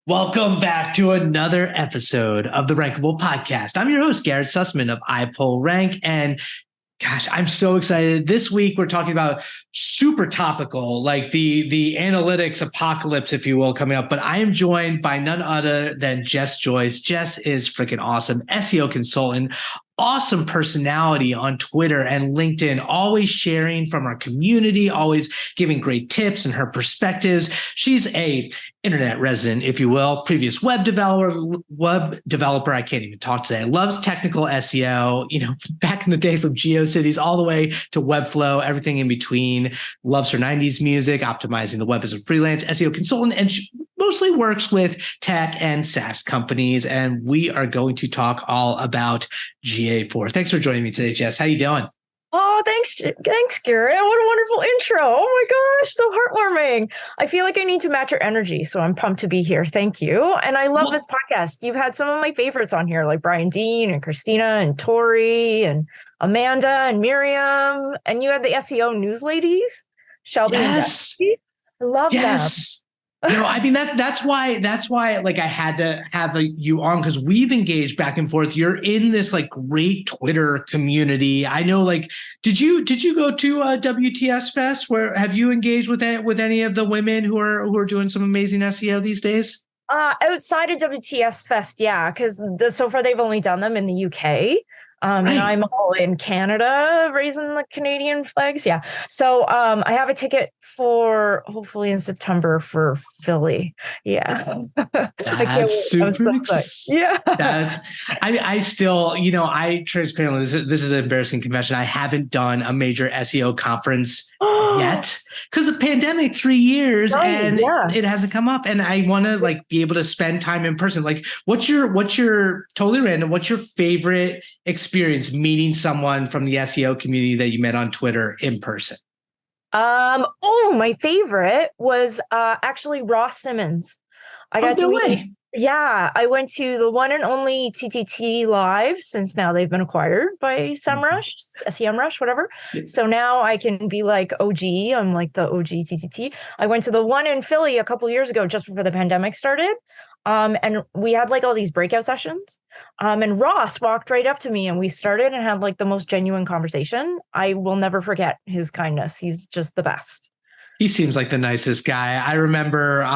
Welcome back to another episode of the Rankable podcast. I'm your host, Garrett Sussman of iPullRank. And gosh, I'm so excited. This week, we're talking about super topical, like the analytics apocalypse, if you will, coming up. But I am joined by none other than Jess Joyce. Jess is freaking awesome, SEO consultant, awesome personality on Twitter and LinkedIn, always sharing from our community, always giving great tips and her perspectives. She's a internet resident, if you will, previous web developer. I can't even talk today. Loves technical SEO, back in the day from GeoCities all the way to Webflow, everything in between. Loves her 90s music, optimizing the web as a freelance SEO consultant, and she mostly works with tech and SaaS companies. And we are going to talk all about GA4. Thanks for joining me today, Jess. How you doing? Oh, thanks, Garrett. What a wonderful intro. Oh my gosh, so heartwarming. I feel like I need to match your energy, so I'm pumped to be here. Thank you. And I love this podcast. You've had some of my favorites on here, like Brian Dean and Christina and Tori and Amanda and Miriam. And you had the SEO news ladies, Shelby and Jesse. I love them. That's why like I had to have you on, because we've engaged back and forth. You're in this like great Twitter community. I know, like, did you go to WTS Fest? Where have you engaged with any of the women who are doing some amazing SEO these days? Outside of WTS Fest, yeah, because so far they've only done them in the UK. Right. And I'm all in Canada, raising the Canadian flags. Yeah. So I have a ticket for hopefully in September for Philly. Yeah. That's super exciting. Yeah. I still, I transparently, this is an embarrassing confession. I haven't done a major SEO conference yet because of pandemic, 3 years, and it hasn't come up. And I want to like be able to spend time in person. Like, what's your totally random, what's your favorite experience meeting someone from the SEO community that you met on Twitter in person? My favorite was actually Ross Simmons. I got to meet him. Yeah, I went to the one and only TTT Live, since now they've been acquired by SEMrush, SEMrush, whatever. Yeah. So now I can be like OG. I'm like the OG TTT. I went to the one in Philly a couple years ago, just before the pandemic started. And we had like all these breakout sessions. And Ross walked right up to me and we started and had like the most genuine conversation. I will never forget his kindness. He's just the best. He seems like the nicest guy. I remember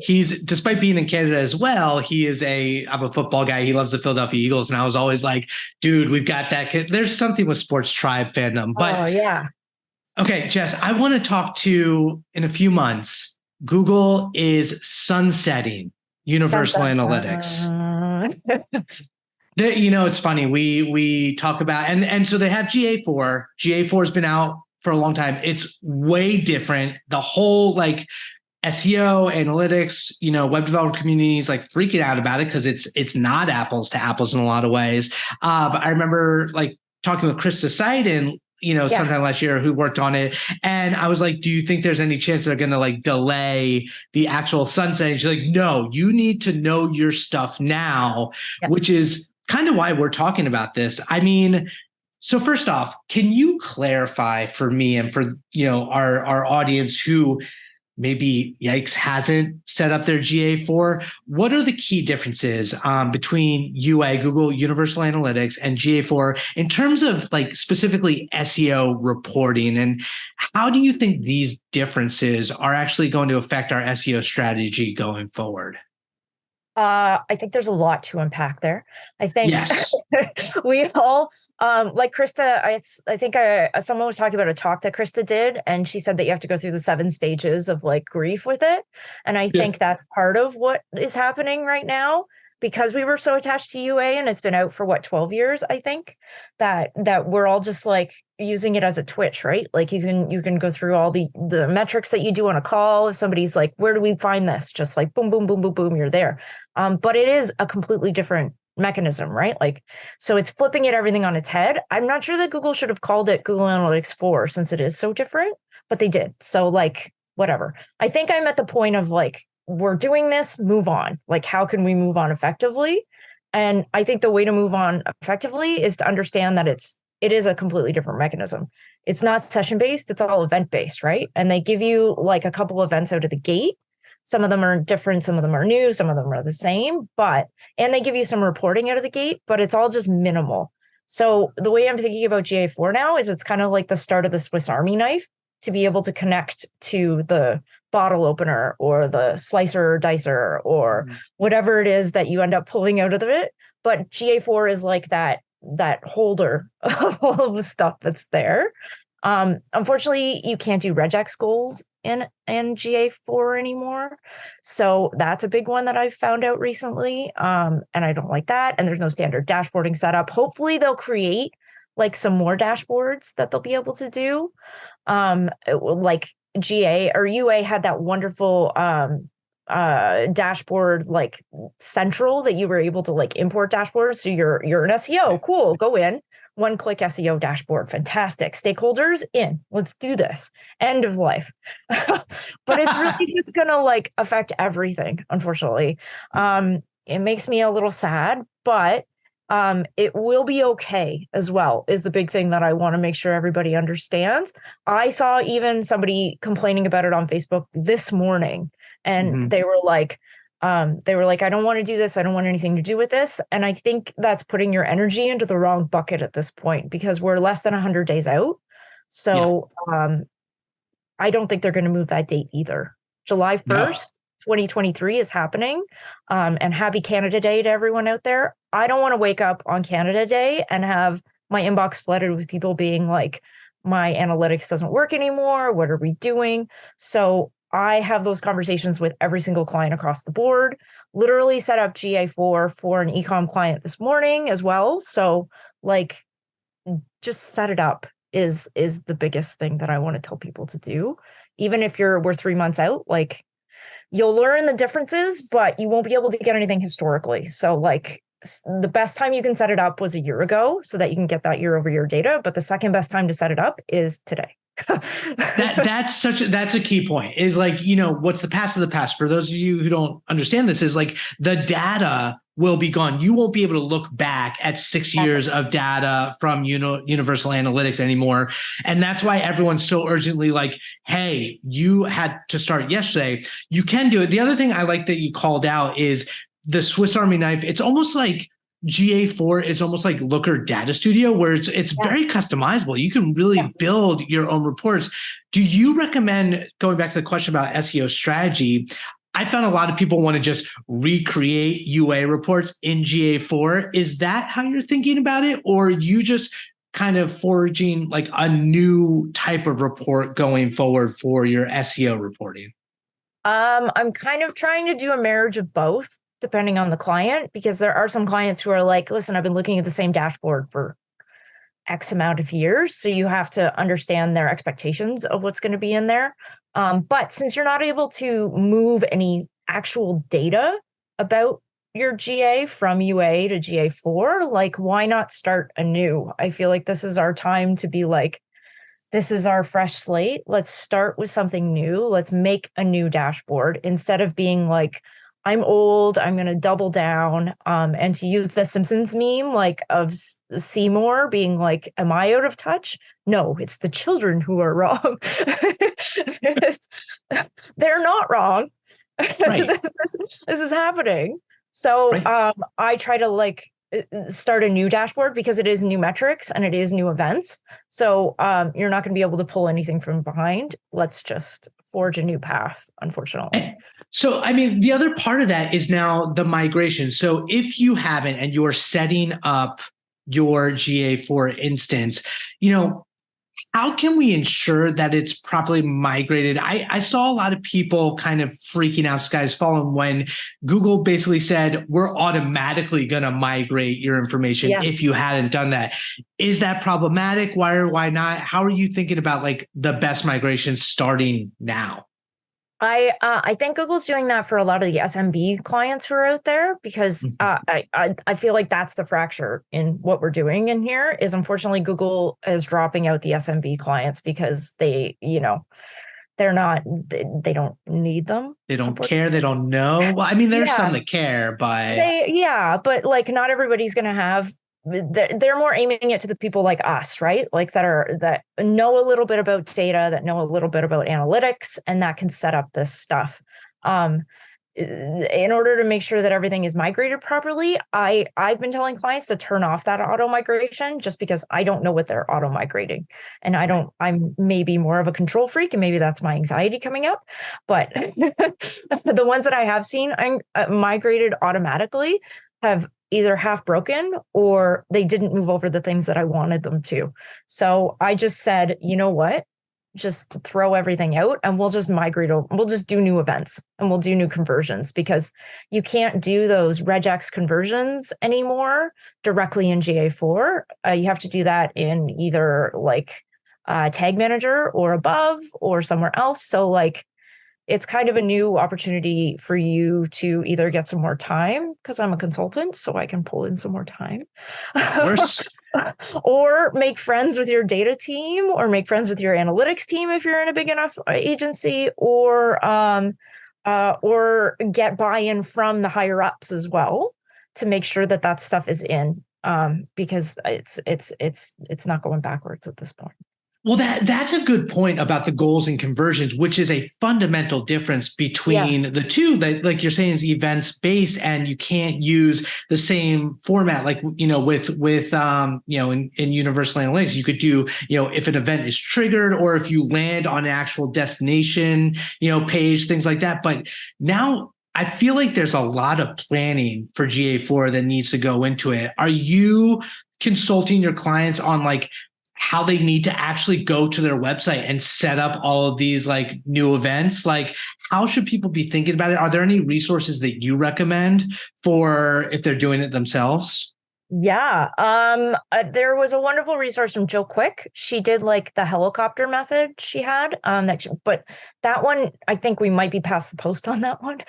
he's, despite being in Canada as well, I'm a football guy. He loves the Philadelphia Eagles. And I was always like, dude, we've got that kid. There's something with sports tribe fandom. But yeah. Okay, Jess, I want to talk to, in a few months, Google is sunsetting Universal Analytics. It's funny. We talk about, and so they have GA4. GA4 has been out for a long time. It's way different. The whole like SEO analytics, web developer communities like freaking out about it because it's not apples to apples in a lot of ways. But I remember like talking with Krista Seiden, sometime last year, who worked on it. And I was like, do you think there's any chance they're going to like delay the actual sunset? And she's like, no, you need to know your stuff now, which is kind of why we're talking about this. I mean, so first off, can you clarify for me and for, our audience who maybe hasn't set up their GA4, what are the key differences between UA, Google Universal Analytics, and GA4 in terms of like specifically SEO reporting? And how do you think these differences are actually going to affect our SEO strategy going forward? I think there's a lot to unpack there. I think we all, like Krista, I think someone was talking about a talk that Krista did, and she said that you have to go through the 7 stages of like grief with it. And I think that's part of what is happening right now, because we were so attached to UA and it's been out for 12 years, I think, that we're all just like using it as a twitch, right? Like you can go through all the metrics that you do on a call. If somebody's like, where do we find this? Just like boom, boom, boom, boom, boom, you're there. But it is a completely different mechanism, right? Like, so it's flipping everything on its head. I'm not sure that Google should have called it Google Analytics 4 since it is so different, but they did. So like, whatever. I think I'm at the point of like, we're doing this, move on. Like, how can we move on effectively? And I think the way to move on effectively is to understand that it is a completely different mechanism. It's not session-based, it's all event-based, right? And they give you like a couple events out of the gate. Some of them are different, some of them are new, some of them are the same, and they give you some reporting out of the gate, but it's all just minimal. So the way I'm thinking about GA4 now is it's kind of like the start of the Swiss Army knife to be able to connect to the bottle opener or the slicer or dicer or whatever it is that you end up pulling out of it. But GA4 is like that holder of all of the stuff that's there. Unfortunately, you can't do regex goals in GA4 anymore. So that's a big one that I've found out recently. And I don't like that. And there's no standard dashboarding setup. Hopefully they'll create like some more dashboards that they'll be able to do. Like GA or UA had that wonderful dashboard like central that you were able to like import dashboards. So you're an SEO, cool, go in. One-click SEO dashboard, fantastic. Stakeholders in, let's do this. End of life. But it's really just gonna like affect everything, unfortunately. It makes me a little sad, but it will be okay as well, is the big thing that I want to make sure everybody understands. I saw even somebody complaining about it on Facebook this morning, and they were like, I don't want to do this. I don't want anything to do with this. And I think that's putting your energy into the wrong bucket at this point, because we're less than 100 days out. So I don't think they're going to move that date either. July 1st, 2023 is happening. And happy Canada Day to everyone out there. I don't want to wake up on Canada Day and have my inbox flooded with people being like, my analytics doesn't work anymore. What are we doing? So I have those conversations with every single client across the board. Literally set up GA4 for an ecom client this morning as well. So like, just set it up is the biggest thing that I want to tell people to do. Even if we're 3 months out, like you'll learn the differences, but you won't be able to get anything historically. So like the best time you can set it up was a year ago so that you can get that year over year data. But the second best time to set it up is today. That's a key point, is like, what's the past of the past. For those of you who don't understand this, is like the data will be gone. You won't be able to look back at 6 years of data from Universal Analytics anymore. And that's why everyone's so urgently like, hey, you had to start yesterday. You can do it. The other thing I like that you called out is the Swiss Army knife. It's almost like GA4 is almost like Looker Data Studio, where it's very customizable. You can really build your own reports. Do you recommend, going back to the question about SEO strategy, I found a lot of people want to just recreate UA reports in GA4. Is that how you're thinking about it? Or are you just kind of forging like a new type of report going forward for your SEO reporting? I'm kind of trying to do a marriage of both, depending on the client, because there are some clients who are like, listen, I've been looking at the same dashboard for X amount of years. So you have to understand their expectations of what's going to be in there. But since you're not able to move any actual data about your GA from UA to GA4, like, why not start anew? I feel like this is our time to be like, this is our fresh slate. Let's start with something new. Let's make a new dashboard instead of being like, I'm old, I'm going to double down. And to use the Simpsons meme, like of Seymour being like, am I out of touch? No, it's the children who are wrong. They're not wrong. Right. This is happening. So right. I try to like start a new dashboard because it is new metrics and it is new events. So you're not going to be able to pull anything from behind. Let's just forge a new path, unfortunately. So, I mean, the other part of that is now the migration. So if you haven't and you're setting up your GA4 instance, how can we ensure that it's properly migrated? I saw a lot of people kind of freaking out, skies falling, when Google basically said, we're automatically going to migrate your information if you hadn't done that. Is that problematic? Why or why not? How are you thinking about like the best migration starting now? I think Google's doing that for a lot of the SMB clients who are out there, because I feel like that's the fracture in what we're doing in here is, unfortunately, Google is dropping out the SMB clients because they don't need them. They don't care. They don't know. Well, I mean, there's some that care, but but like not everybody's going to have. They're more aiming it to the people like us, right? Like that know a little bit about data, that know a little bit about analytics, and that can set up this stuff. In order to make sure that everything is migrated properly, I've been telling clients to turn off that auto migration just because I don't know what they're auto migrating. And I'm maybe more of a control freak, and maybe that's my anxiety coming up. But the ones that I have seen migrated automatically have either half broken or they didn't move over the things that I wanted them to. So I just said, you know what? Just throw everything out and we'll just migrate over. We'll just do new events and we'll do new conversions, because you can't do those regex conversions anymore directly in GA4. You have to do that in either like Tag Manager or above or somewhere else. So like, it's kind of a new opportunity for you to either get some more time, because I'm a consultant, so I can pull in some more time. Of course. Or make friends with your data team, or make friends with your analytics team if you're in a big enough agency, or get buy-in from the higher ups as well to make sure that that stuff is in, because it's not going backwards at this point. Well, that's a good point about the goals and conversions, which is a fundamental difference between the two. That, like you're saying, is events based, and you can't use the same format. Like, you know, with in Universal Analytics, you could do, you know, if an event is triggered or if you land on an actual destination, you know, page, things like that. But now I feel like there's a lot of planning for GA4 that needs to go into it. Are you consulting your clients on like how they need to actually go to their website and set up all of these like new events? Like, how should people be thinking about it? Are there any resources that you recommend for if they're doing it themselves? Yeah. There was a wonderful resource from Jill Quick. She did like the helicopter method she had, but that one, I think we might be past the post on that one.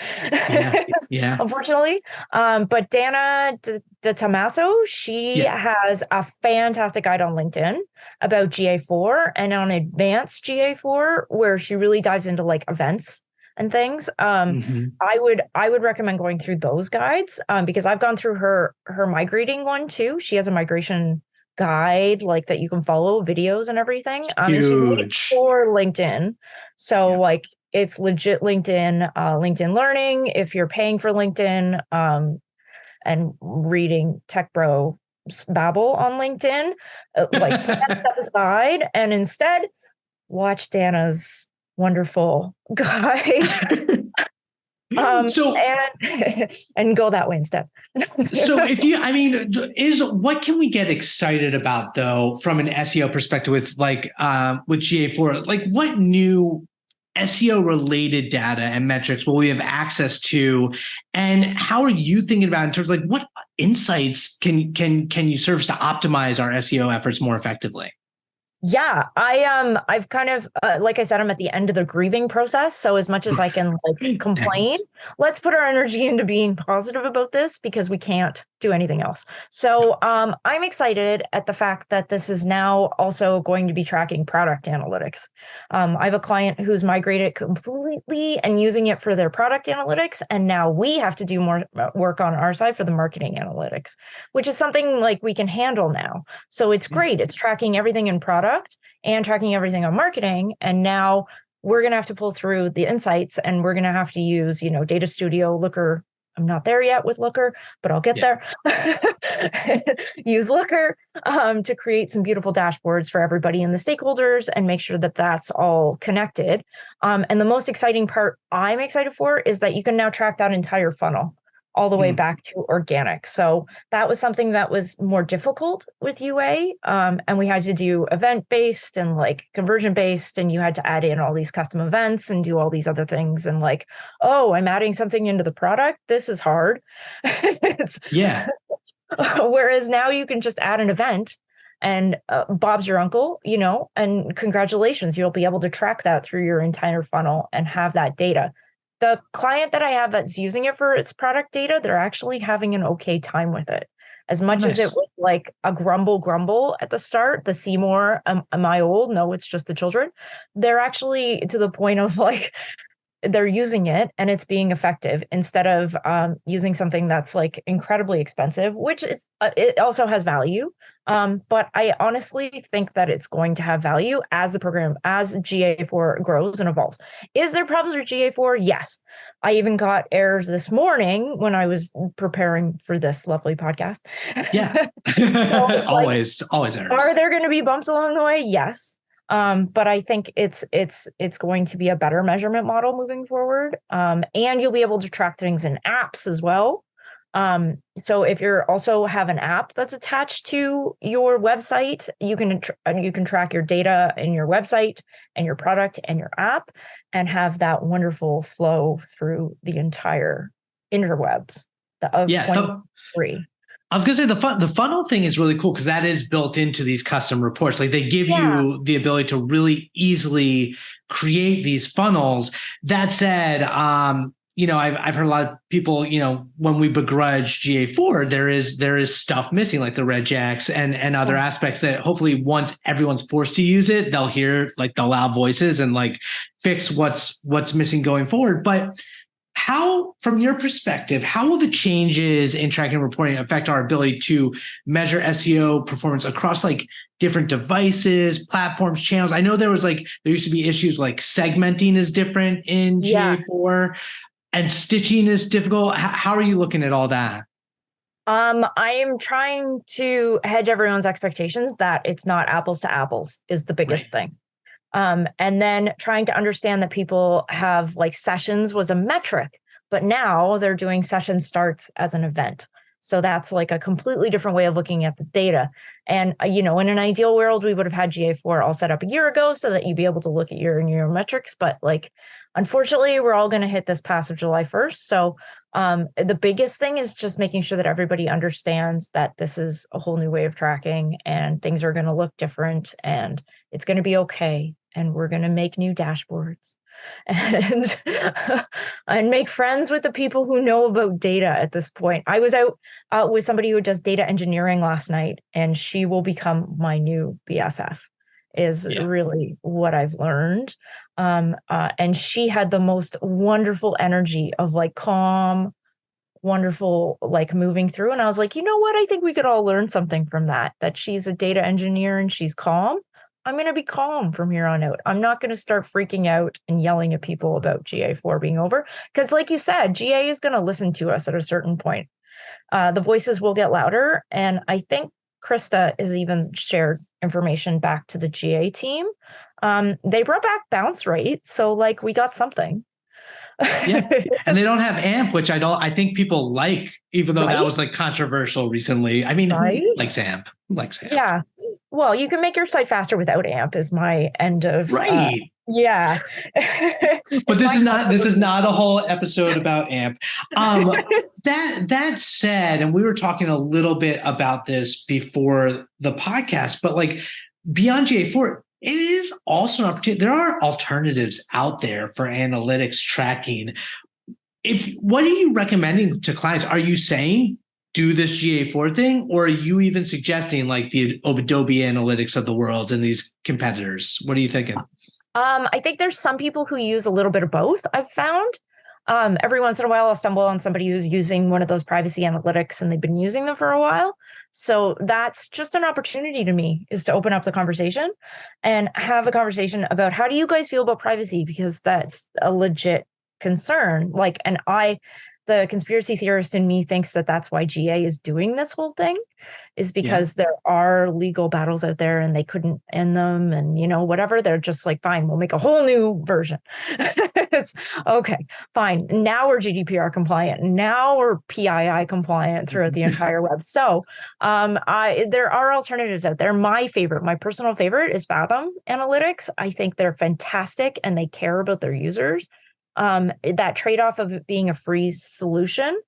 Yeah. Unfortunately. But Dana De Tomaso, she has a fantastic guide on LinkedIn about GA4 and on advanced GA4, where she really dives into like events and things. I would recommend going through those guides, because I've gone through her migrating one too. She has a migration guide like that you can follow, videos and everything. And she's made it for LinkedIn. So like, it's legit LinkedIn, LinkedIn Learning. If you're paying for LinkedIn, and reading tech bro babble on LinkedIn, like put that stuff aside and instead watch Dana's wonderful guides. And go that way instead. So what can we get excited about though from an SEO perspective with like with GA4? Like, what new SEO related data and metrics will we have access to, and how are you thinking about in terms of like what insights can you service to optimize our SEO efforts more effectively? Yeah, I've kind of like I said, I'm at the end of the grieving process. So as much as I can like complain, let's put our energy into being positive about this, because we can't do anything else. So I'm excited at the fact that this is now also going to be tracking product analytics. I have a client who's migrated completely and using it for their product analytics, and now we have to do more work on our side for the marketing analytics, which is something like we can handle now. So it's great. It's tracking everything in product and tracking everything on marketing. And now we're going to have to pull through the insights, and we're going to have to use, Data Studio, Looker. I'm not there yet with Looker, but I'll get there. Use Looker to create some beautiful dashboards for everybody and the stakeholders and make sure that that's all connected. And the most exciting part I'm excited for is that you can now track that entire funnel all the way back to organic. So that was something that was more difficult with UA. And we had to do event-based and like conversion-based, and you had to add in all these custom events and do all these other things. And like, oh, I'm adding something into the product. This is hard. Whereas now you can just add an event and Bob's your uncle, and congratulations, you'll be able to track that through your entire funnel and have that data. The client that I have that's using it for its product data, they're actually having an okay time with it. As much as it was like a grumble at the start, the Seymour, am I old? No, it's just the children. They're actually to the point of like, they're using it and it's being effective instead of using something that's like incredibly expensive, which is it also has value. But I honestly think that it's going to have value as the program, as GA4 grows and evolves. Is there problems with GA4? Yes. I even got errors this morning when I was preparing for this lovely podcast. Yeah. So, always errors. Are there going to be bumps along the way? Yes. But I think it's going to be a better measurement model moving forward. And you'll be able to track things in apps as well. So if you're also have an app that's attached to your website, you can track your data in your website and your product and your app and have that wonderful flow through the entire interwebs of 23. I was going to say the funnel thing is really cool because that is built into these custom reports. Like they give you the ability to really easily create these funnels. That said, I've heard a lot of people, when we begrudge GA4, there is stuff missing, like the regex and other aspects that hopefully once everyone's forced to use it, they'll hear like the loud voices and like fix what's missing going forward. But from your perspective, how will the changes in tracking and reporting affect our ability to measure SEO performance across like different devices, platforms, channels? I know there used to be issues like segmenting is different in GA4 and stitching is difficult. How are you looking at all that? I am trying to hedge everyone's expectations that it's not apples to apples is the biggest thing. And then trying to understand that people have like sessions was a metric, but now they're doing session starts as an event. So that's like a completely different way of looking at the data. And, in an ideal world, we would have had GA4 all set up a year ago so that you'd be able to look at your metrics. But like, unfortunately, we're all going to hit this pass of July 1st. So the biggest thing is just making sure that everybody understands that this is a whole new way of tracking and things are going to look different and it's going to be okay. And we're going to make new dashboards and make friends with the people who know about data at this point. I was out with somebody who does data engineering last night, and she will become my new BFF, is really what I've learned. And she had the most wonderful energy of like calm, wonderful, like moving through. And I was like, you know what? I think we could all learn something from that she's a data engineer and she's calm. I'm going to be calm from here on out. I'm not going to start freaking out and yelling at people about GA4 being over. Because like you said, GA is going to listen to us at a certain point. The voices will get louder. And I think Krista has even shared information back to the GA team. They brought back bounce rate. So like we got something. Yeah. And they don't have AMP, which I think people like, even though that was like controversial recently. I mean, who likes AMP? Who likes AMP? Yeah. Well, you can make your site faster without AMP is my end of yeah. But this is not a whole episode about AMP. That said, and we were talking a little bit about this before the podcast, but like beyond GA4, it is also an opportunity. There are alternatives out there for analytics tracking. What are you recommending to clients? Are you saying do this GA4 thing, or are you even suggesting like the Adobe Analytics of the world and these competitors? What are you thinking? I think there's some people who use a little bit of both. I've found every once in a while I'll stumble on somebody who's using one of those privacy analytics and they've been using them for a while. So that's just an opportunity to me, is to open up the conversation and have a conversation about how do you guys feel about privacy? Because that's a legit concern. Like, and the conspiracy theorist in me thinks that that's why GA is doing this whole thing, is because there are legal battles out there and they couldn't end them. And, whatever, they're just like, fine, we'll make a whole new version. It's okay, fine. Now we're GDPR compliant. Now we're PII compliant throughout the entire web. So there are alternatives out there. My personal favorite is Fathom Analytics. I think they're fantastic and they care about their users. That trade-off of it being a free solution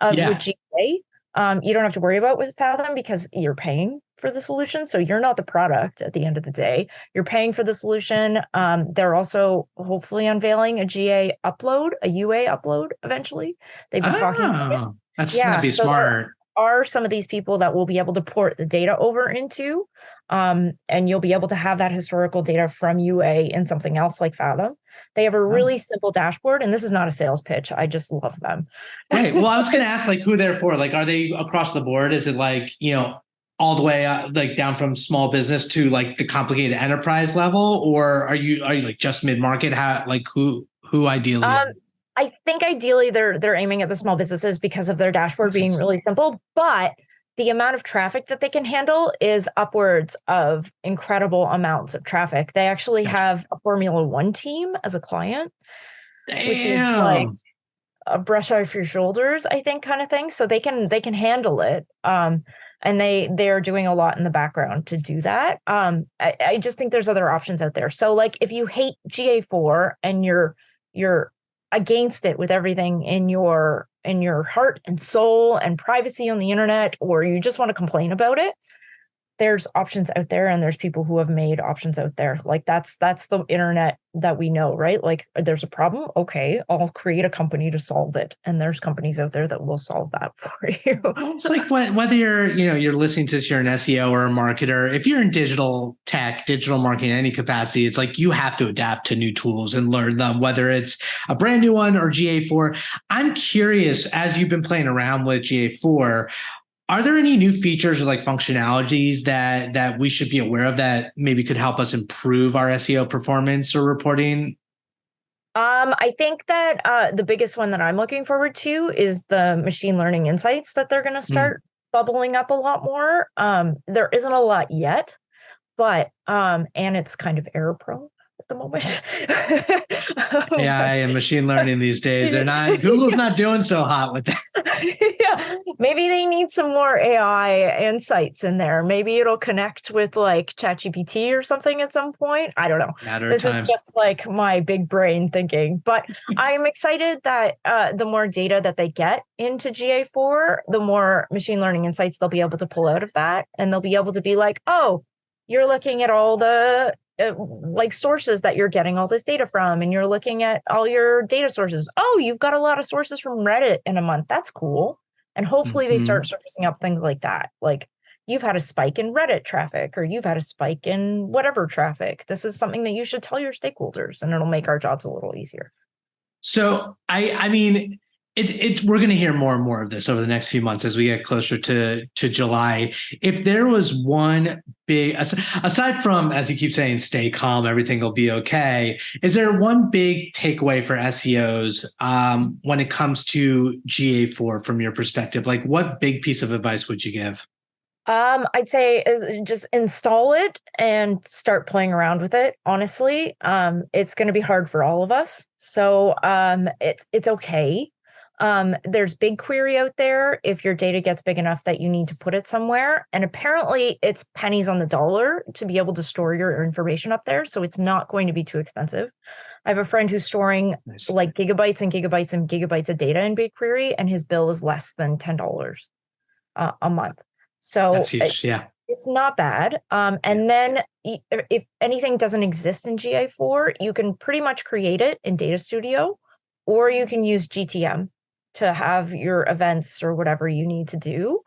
with GA, you don't have to worry about with Fathom because you're paying for the solution. So you're not the product at the end of the day. You're paying for the solution. They're also hopefully unveiling a GA upload, a UA upload eventually. They've been talking about it. That'd be smart. There are some of these people that will be able to port the data over into, and you'll be able to have that historical data from UA in something else like Fathom. They have a really simple dashboard, and this is not a sales pitch. I just love them. Right. Well, I was going to ask, like, who they're for. Like, are they across the board? Is it like, all the way like down from small business to like the complicated enterprise level, or are you like just mid-market? How, like, who ideally? I think ideally they're aiming at the small businesses because of their dashboard being really simple, but the amount of traffic that they can handle is upwards of incredible amounts of traffic. They actually have a Formula One team as a client, which is like a brush off your shoulders, I think, kind of thing. So they can handle it. And they're doing a lot in the background to do that. I just think there's other options out there. So like if you hate GA4 and you're against it with everything in your heart and soul and privacy on the internet, or you just want to complain about it, there's options out there, and there's people who have made options out there. Like that's the internet that we know, right? Like there's a problem. Okay, I'll create a company to solve it. And there's companies out there that will solve that for you. It's like whether you're listening to this, you're an SEO or a marketer, if you're in digital tech, digital marketing in any capacity, it's like you have to adapt to new tools and learn them, whether it's a brand new one or GA4. I'm curious, as you've been playing around with GA4, are there any new features or like functionalities that we should be aware of that maybe could help us improve our SEO performance or reporting? I think that the biggest one that I'm looking forward to is the machine learning insights that they're going to start bubbling up a lot more. There isn't a lot yet, but and it's kind of error prone at the moment. AI and machine learning these days, Google's not doing so hot with that. Yeah, maybe they need some more AI insights in there. Maybe it'll connect with like ChatGPT or something at some point. I don't know. This is just like my big brain thinking, but I'm excited that the more data that they get into GA4, the more machine learning insights they'll be able to pull out of that, and they'll be able to be like, oh, you're looking at all the like sources that you're getting all this data from, and you're looking at all your data sources. Oh, you've got a lot of sources from Reddit in a month. That's cool. And hopefully they start surfacing up things like that. Like you've had a spike in Reddit traffic, or you've had a spike in whatever traffic. This is something that you should tell your stakeholders, and it'll make our jobs a little easier. So I mean, we're going to hear more and more of this over the next few months as we get closer to July. If there was one big, aside from, as you keep saying, stay calm, everything will be okay, is there one big takeaway for SEOs when it comes to GA4 from your perspective? Like, what big piece of advice would you give? I'd say is just install it and start playing around with it. Honestly, it's going to be hard for all of us. So it's okay. There's BigQuery out there if your data gets big enough that you need to put it somewhere. And apparently it's pennies on the dollar to be able to store your information up there. So it's not going to be too expensive. I have a friend who's storing like gigabytes and gigabytes and gigabytes of data in BigQuery, and his bill is less than $10 a month. So that's huge. It's not bad. And then if anything doesn't exist in GA4, you can pretty much create it in Data Studio, or you can use GTM to have your events or whatever you need to do.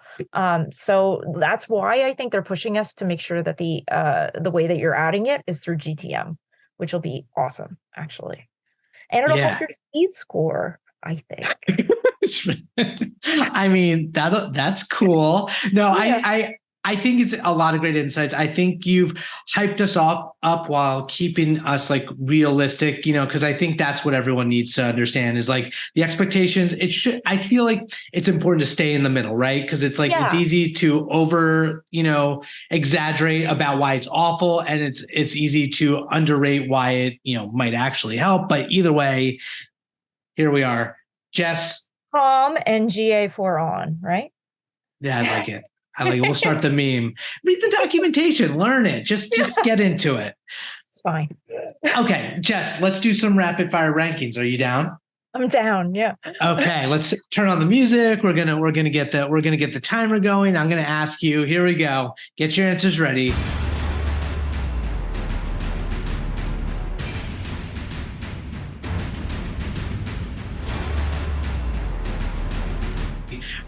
So that's why I think they're pushing us to make sure that the way that you're adding it is through GTM, which will be awesome, actually. And it'll help your speed score, I think. I mean, that's cool. No, I think it's a lot of great insights. I think you've hyped us up while keeping us like realistic, because I think that's what everyone needs to understand is like the expectations. I feel like it's important to stay in the middle, right? Because it's like, it's easy to exaggerate about why it's awful. And it's easy to underrate why it, might actually help. But either way, here we are. Jess. Calm and GA4 on, right? Yeah, I like it. We'll start the meme. Read the documentation, learn it. Just get into it. It's fine. Okay, Jess, let's do some rapid fire rankings. Are you down? I'm down. Yeah. Okay, let's turn on the music. We're gonna get the timer going. I'm gonna ask you. Here we go. Get your answers ready.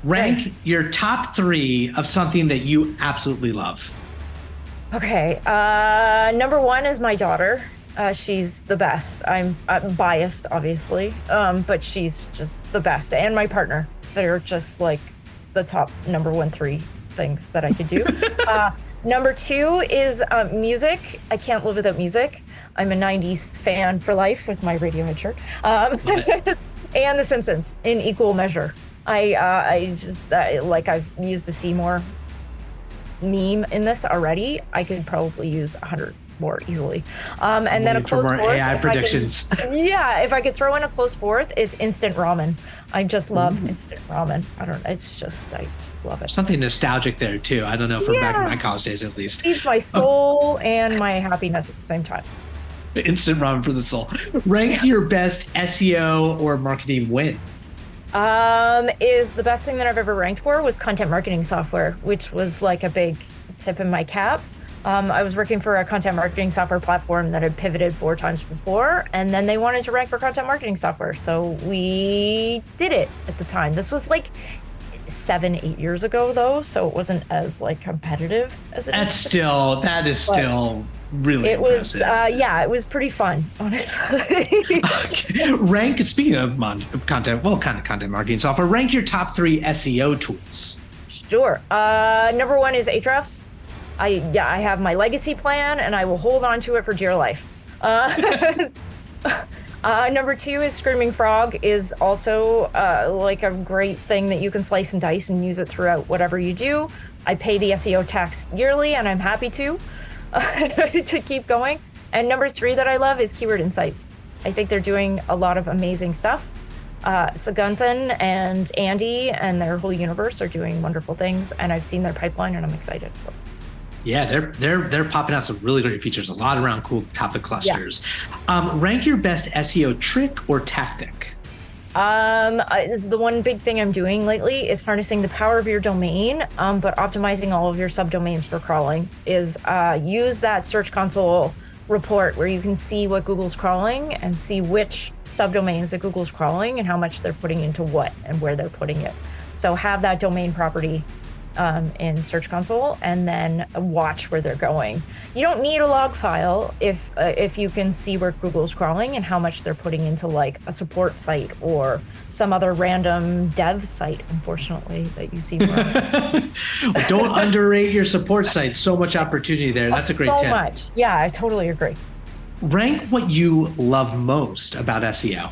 Rank your top 3 of something that you absolutely love. Okay. Number 1 is my daughter. She's the best. I'm biased, obviously, but she's just the best. And my partner, they're just like the top number one, three things that I could do. Number two is music. I can't live without music. I'm a 90s fan for life with my Radiohead shirt. And The Simpsons in equal measure. I just like I've used the Seymour meme in this already. I could probably use 100 more easily. And then a close fourth. AI predictions. If I could throw in a close fourth, it's instant ramen. I just love instant ramen. I just love it. Something nostalgic there too. I don't know, from back in my college days at least. Feeds my soul and my happiness at the same time. Instant ramen for the soul. Rank your best SEO or marketing win. Is the best thing that I've ever ranked for was content marketing software, which was like a big tip in my cap. I was working for a content marketing software platform that had pivoted 4 times before, and then they wanted to rank for content marketing software. So we did it at the time. This was like 7-8 years ago though, so it wasn't as like competitive as it is. That is still really impressive. It was pretty fun, honestly. Okay. Speaking of content marketing software, rank your top 3 SEO tools. Sure. Number 1 is Ahrefs. I have my legacy plan and I will hold on to it for dear life. Number 2 is Screaming Frog, is also like a great thing that you can slice and dice and use it throughout whatever you do. I pay the SEO tax yearly and I'm happy to keep going. And number 3 that I love is Keyword Insights. I think they're doing a lot of amazing stuff. Sagunthan and Andy and their whole universe are doing wonderful things, and I've seen their pipeline and I'm excited for it. Yeah, they're popping out some really great features, a lot around cool topic clusters. Yeah. Rank your best SEO trick or tactic. This is the one big thing I'm doing lately is harnessing the power of your domain, but optimizing all of your subdomains for crawling. Is use that Search Console report where you can see what Google's crawling and see which subdomains that Google's crawling and how much they're putting into what and where they're putting it. So have that domain property in Search Console, and then watch where they're going. You don't need a log file if you can see where Google's crawling and how much they're putting into like a support site or some other random dev site, unfortunately, that you see more. Don't underrate your support site. So much opportunity there. That's a great tip. So much. Yeah, I totally agree. Rank what you love most about SEO.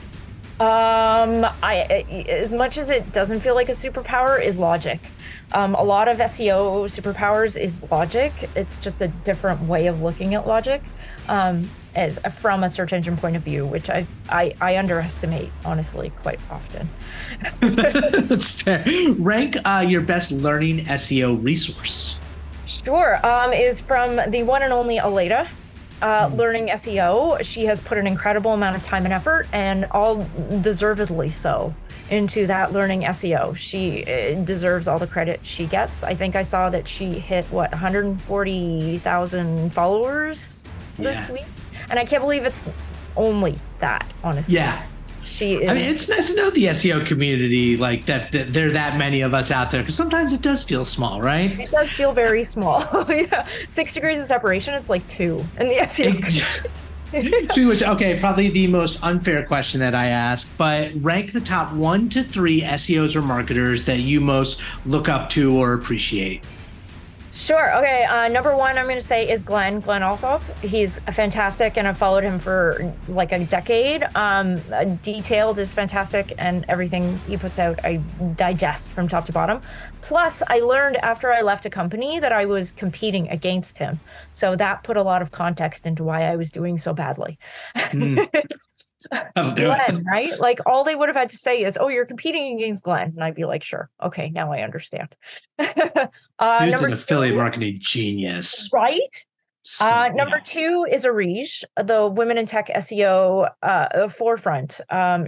As much as it doesn't feel like a superpower, is logic. A lot of SEO superpowers is logic. It's just a different way of looking at logic, as from a search engine point of view, which I underestimate, honestly, quite often. That's fair. Rank your best learning SEO resource. Sure. Is from the one and only Aleda. Learning SEO. She has put an incredible amount of time and effort, and all deservedly so, into that learning SEO. She deserves all the credit she gets. I think I saw that she hit 140,000 followers this week, and I can't believe it's only that, honestly. Yeah. She is. I mean, it's nice to know the SEO community, like that there are that many of us out there, because sometimes it does feel small, right? It does feel very small. Yeah. 6 degrees of separation, it's like 2 in the SEO. Speaking of which, okay, probably the most unfair question that I ask, but rank the top 1 to 3 SEOs or marketers that you most look up to or appreciate. Sure. Okay. Number 1, I'm going to say is Glenn Allsop. He's fantastic, and I've followed him for like a decade. Detailed is fantastic, and everything he puts out, I digest from top to bottom. Plus, I learned after I left a company that I was competing against him. So that put a lot of context into why I was doing so badly. Glenn, right? Like all they would have had to say is, "Oh, you're competing against Glenn," and I'd be like, "Sure, okay, now I understand." Dude's an affiliate marketing genius, right? Number 2 is Arij, the Women in Tech SEO forefront.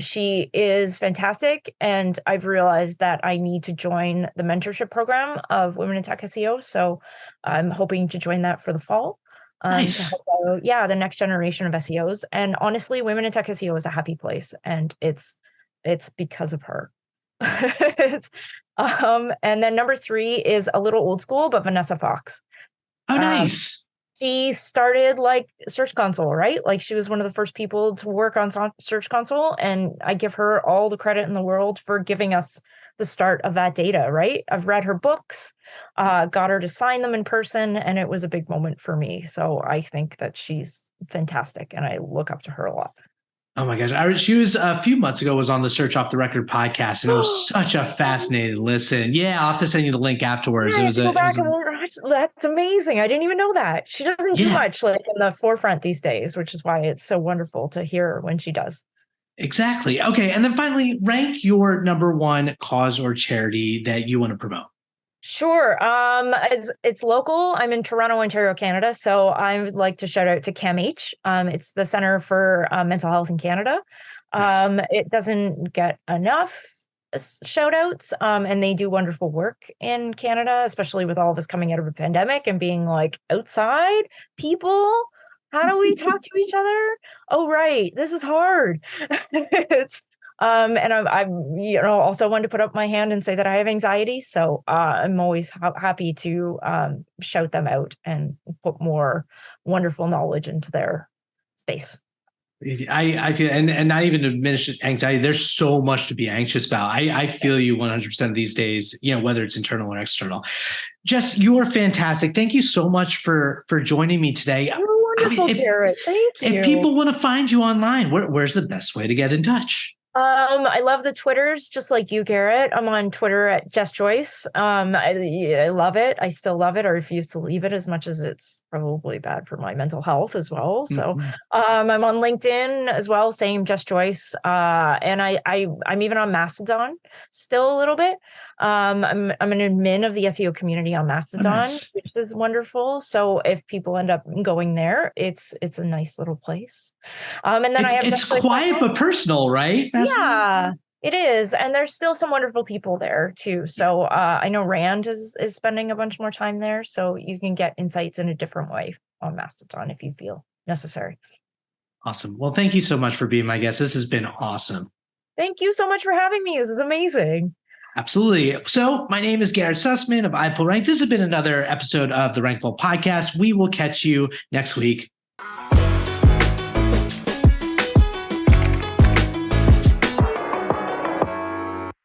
She is fantastic, and I've realized that I need to join the mentorship program of Women in Tech SEO. So I'm hoping to join that for the fall. Nice. The next generation of SEOs. And honestly, Women in Tech SEO is a happy place, and it's because of her. And then number 3 is a little old school, but Vanessa Fox. Oh, nice. She started like Search Console, right? Like she was one of the first people to work on Search Console, and I give her all the credit in the world for giving us the start of that data, right? I've read her books, got her to sign them in person, and it was a big moment for me. So I think that she's fantastic, and I look up to her a lot. Oh my gosh. She was a few months ago was on the Search Off the Record podcast, and it was such a fascinating listen. Yeah, I'll have to send you the link afterwards. Yeah, I have to go back and watch. That's amazing. I didn't even know that. She doesn't do much like in the forefront these days, which is why it's so wonderful to hear when she does. Exactly. Okay. And then finally, rank your number one cause or charity that you want to promote. Sure. It's local. I'm in Toronto, Ontario, Canada. So I would like to shout out to CAMH. It's the Center for Mental Health in Canada. Nice. It doesn't get enough shout outs, and they do wonderful work in Canada, especially with all of us coming out of a pandemic and being like outside people. How do we talk to each other? Oh, right. This is hard. It's and I'm also wanted to put up my hand and say that I have anxiety. So I'm always happy to shout them out and put more wonderful knowledge into their space. I feel, and not even to diminish anxiety, there's so much to be anxious about. I feel you 100% these days, whether it's internal or external. Jess, you are fantastic. Thank you so much for joining me today. You're wonderful, Garrett. Thank you. If people want to find you online, where's the best way to get in touch? I love the Twitters, just like you, Garrett. I'm on Twitter at Jess Joyce. I love it. I still love it. I refuse to leave it, as much as it's probably bad for my mental health as well. So I'm on LinkedIn as well, same Jess Joyce. And I'm even on Mastodon still a little bit. I'm an admin of the SEO community on Mastodon, which is wonderful. So if people end up going there, it's a nice little place. And then it's quiet but personal, right? Yeah, it is. And there's still some wonderful people there too. So I know Rand is spending a bunch more time there. So you can get insights in a different way on Mastodon if you feel necessary. Awesome. Well, thank you so much for being my guest. This has been awesome. Thank you so much for having me. This is amazing. Absolutely. So my name is Garrett Sussman of iPullRank. This has been another episode of the Rankable podcast. We will catch you next week.